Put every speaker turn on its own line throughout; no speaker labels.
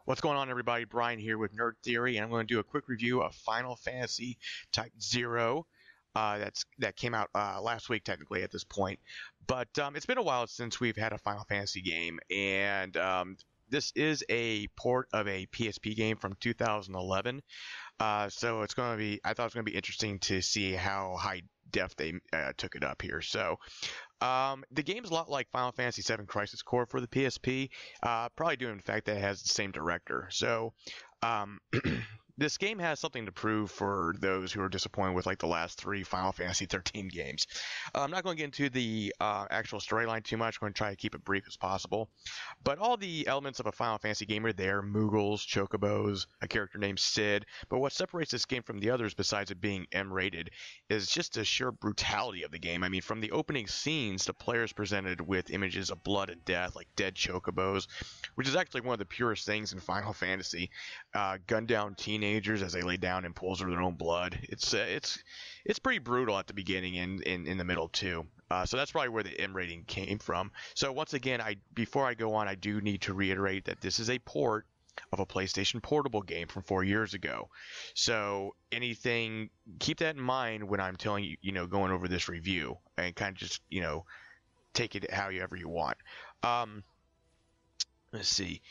What's going on, everybody? Brian here with Nerd Theory, and I'm going to do a quick review of Final Fantasy Type-0. That came out last week, technically, at this point. But it's been a while since we've had a Final Fantasy game, and this is a port of a PSP game from 2011. So it's going to be, I thought it was going to be interesting to see how high def they took it up here. So the game's a lot like Final Fantasy VII Crisis Core for the PSP, probably due to the fact that it has the same director. So um, this game has something to prove for those who are disappointed with like the last three Final Fantasy 13 games. I'm not going to get into the actual storyline too much. I'm going to try to keep it brief as possible. But all the elements of a Final Fantasy game are there: Moogles, Chocobos, a character named Sid. But what separates this game from the others, besides it being M-rated, is just the sheer brutality of the game. I mean, from the opening scenes, the players presented with images of blood and death, like dead Chocobos, which is actually one of the purest things in Final Fantasy. Gunned down teenagers as they lay down in pools of their own blood. It's pretty brutal at the beginning and in the middle too. So that's probably where the M rating came from. So once again, before I go on, I do need to reiterate that this is a port of a PlayStation Portable game from 4 years ago. So keep that in mind when I'm telling you, going over this review, and kind of just, take it however you want. Let's see.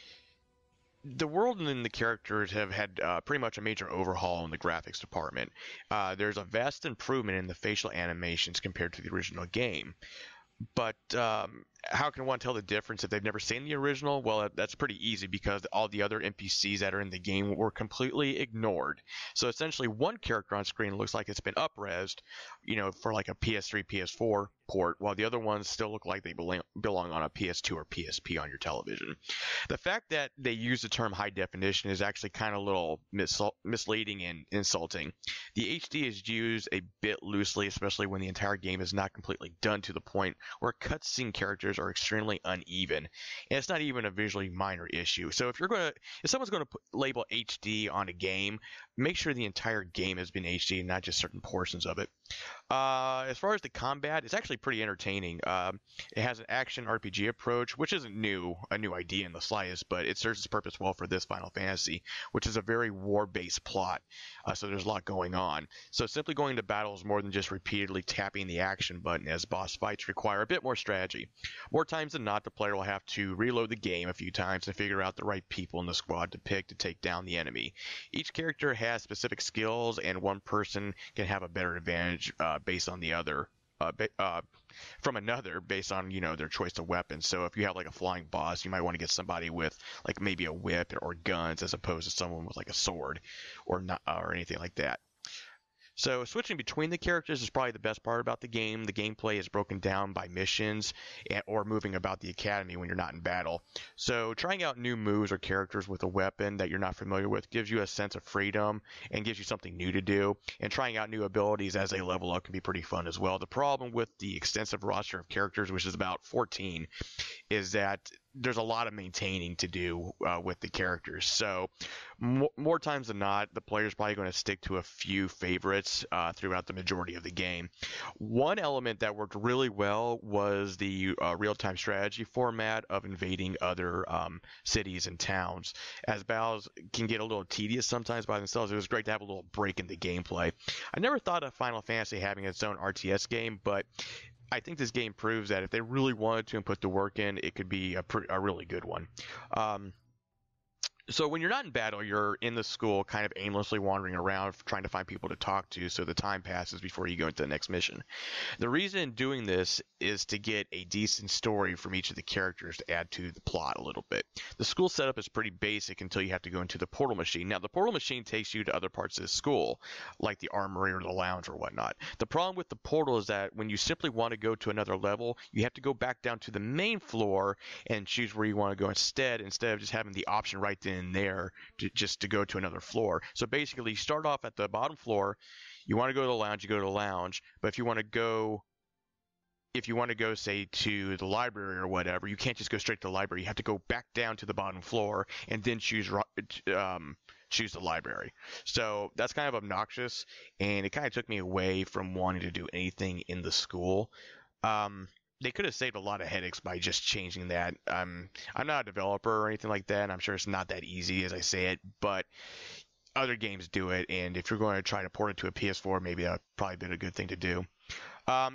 The world and the characters have had pretty much a major overhaul in the graphics department. There's a vast improvement in the facial animations compared to the original game. But how can one tell the difference if they've never seen the original? Well, that's pretty easy because all the other NPCs that are in the game were completely ignored. So essentially, one character on screen looks like it's been up-resed, for like a PS3, PS4 port, while the other ones still look like they belong on a PS2 or PSP on your television. The fact that they use the term high definition is actually kind of a little misleading and insulting. The HD is used a bit loosely, especially when the entire game is not completely done to the point where cutscene characters are extremely uneven, and it's not even a visually minor issue. So if someone's going to label HD on a game, make sure the entire game has been HD and not just certain portions of it. As far as the combat, it's actually pretty entertaining. It has an action RPG approach, which isn't a new idea in the slightest, but it serves its purpose well for this Final Fantasy, which is a very war-based plot. So there's a lot going on. So simply going to battle is more than just repeatedly tapping the action button, as boss fights require a bit more strategy. More times than not, the player will have to reload the game a few times and figure out the right people in the squad to pick to take down the enemy. Each character has specific skills, and one person can have a better advantage based on the other. From another based on their choice of weapons. So if you have like a flying boss, you might want to get somebody with like maybe a whip or guns as opposed to someone with like a sword or not or anything like that. So switching between the characters is probably the best part about the game. The gameplay is broken down by missions or moving about the academy when you're not in battle. So trying out new moves or characters with a weapon that you're not familiar with gives you a sense of freedom and gives you something new to do. And trying out new abilities as they level up can be pretty fun as well. The problem with the extensive roster of characters, which is about 14, is that there's a lot of maintaining to do with the characters. So more times than not, the player's probably going to stick to a few favorites throughout the majority of the game. One element that worked really well was the real-time strategy format of invading other cities and towns. As battles can get a little tedious sometimes by themselves, it was great to have a little break in the gameplay. I never thought of Final Fantasy having its own RTS game, but I think this game proves that if they really wanted to and put the work in, it could be a really good one. So when you're not in battle, you're in the school kind of aimlessly wandering around trying to find people to talk to so the time passes before you go into the next mission. The reason doing this is to get a decent story from each of the characters to add to the plot a little bit. The school setup is pretty basic until you have to go into the portal machine. Now, the portal machine takes you to other parts of the school, like the armory or the lounge or whatnot. The problem with the portal is that when you simply want to go to another level, you have to go back down to the main floor and choose where you want to go instead of just having the option right then and there to go to another floor. So basically, you start off at the bottom floor. You want to go to the lounge, you go to the lounge. But if you want to go, say, to the library or whatever, you can't just go straight to the library. You have to go back down to the bottom floor and then choose the library. So that's kind of obnoxious, and it kind of took me away from wanting to do anything in the school. they could have saved a lot of headaches by just changing that. I'm not a developer or anything like that, and I'm sure it's not that easy as I say it, but other games do it, and if you're going to try to port it to a PS4, maybe that probably been a good thing to do.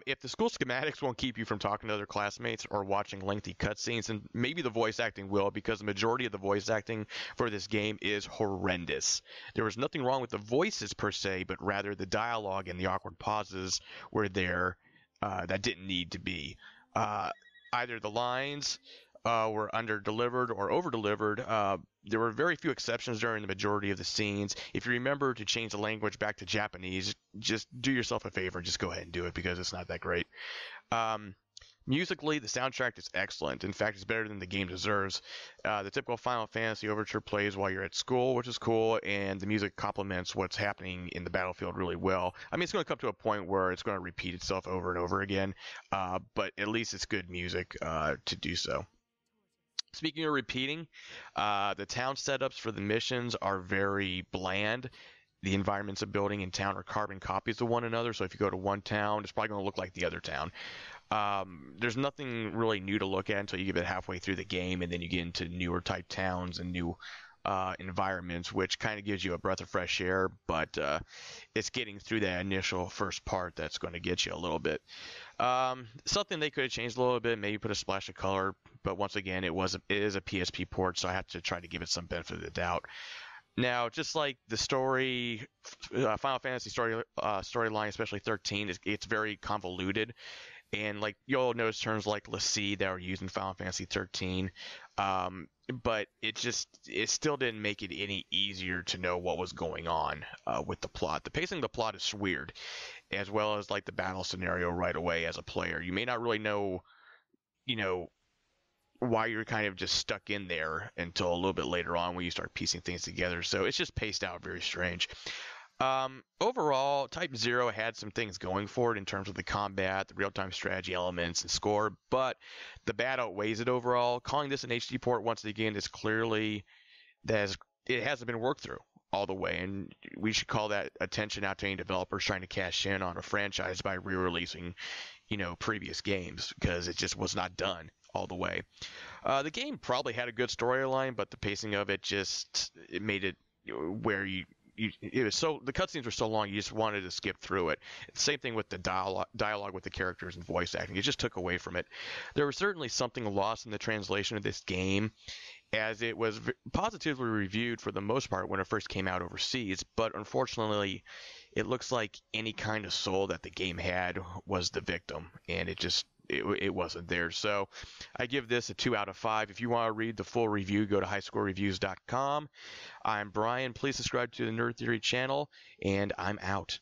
If the school schematics won't keep you from talking to other classmates or watching lengthy cutscenes, and maybe the voice acting will, because the majority of the voice acting for this game is horrendous. There was nothing wrong with the voices per se, but rather the dialogue and the awkward pauses were there that didn't need to be. Uh, Either the lines were under delivered or over delivered. There were very few exceptions during the majority of the scenes. If you remember to change the language back to Japanese, just do yourself a favor and just go ahead and do it because it's not that great. Um, Musically, the soundtrack is excellent. In fact, it's better than the game deserves. The typical Final Fantasy overture plays while you're at school, which is cool, and the music complements what's happening in the battlefield really well. I mean, it's going to come to a point where it's going to repeat itself over and over again, but at least it's good music to do so. Speaking of repeating, the town setups for the missions are very bland. The environments of building in town are carbon copies of one another, so if you go to one town, it's probably going to look like the other town. There's nothing really new to look at until you get it halfway through the game, and then you get into newer type towns and new environments, which kind of gives you a breath of fresh air, but it's getting through that initial first part that's going to get you a little bit. Something they could have changed a little bit, maybe put a splash of color, but once again, it is a PSP port, so I have to try to give it some benefit of the doubt. Now, just like the story, Final Fantasy storyline, especially 13, it's very convoluted, and like you'll notice terms like "l'ci" that were used in Final Fantasy 13, but it still didn't make it any easier to know what was going on with the plot. The pacing of the plot is weird, as well as like the battle scenario right away as a player. You may not really know, you know, why you're kind of just stuck in there until a little bit later on when you start piecing things together. So it's just paced out very strange. Overall, Type-0 had some things going for it in terms of the combat, the real-time strategy elements, and score, but the bad outweighs it overall. Calling this an HD port once again is clearly that it hasn't been worked through all the way, and we should call that attention out to any developers trying to cash in on a franchise by re-releasing, previous games, because it just was not done all the way. The game probably had a good storyline, but the pacing of it made it where it was so the cutscenes were so long you just wanted to skip through it. Same thing with the dialogue with the characters and voice acting. It just took away from it. There was certainly something lost in the translation of this game, as it was positively reviewed for the most part when it first came out overseas, but unfortunately it looks like any kind of soul that the game had was the victim, and it wasn't there. So I give this a 2 out of 5. If you want to read the full review, go to highscorereviews.com. I'm Brian. Please subscribe to the Nerd Theory channel, and I'm out.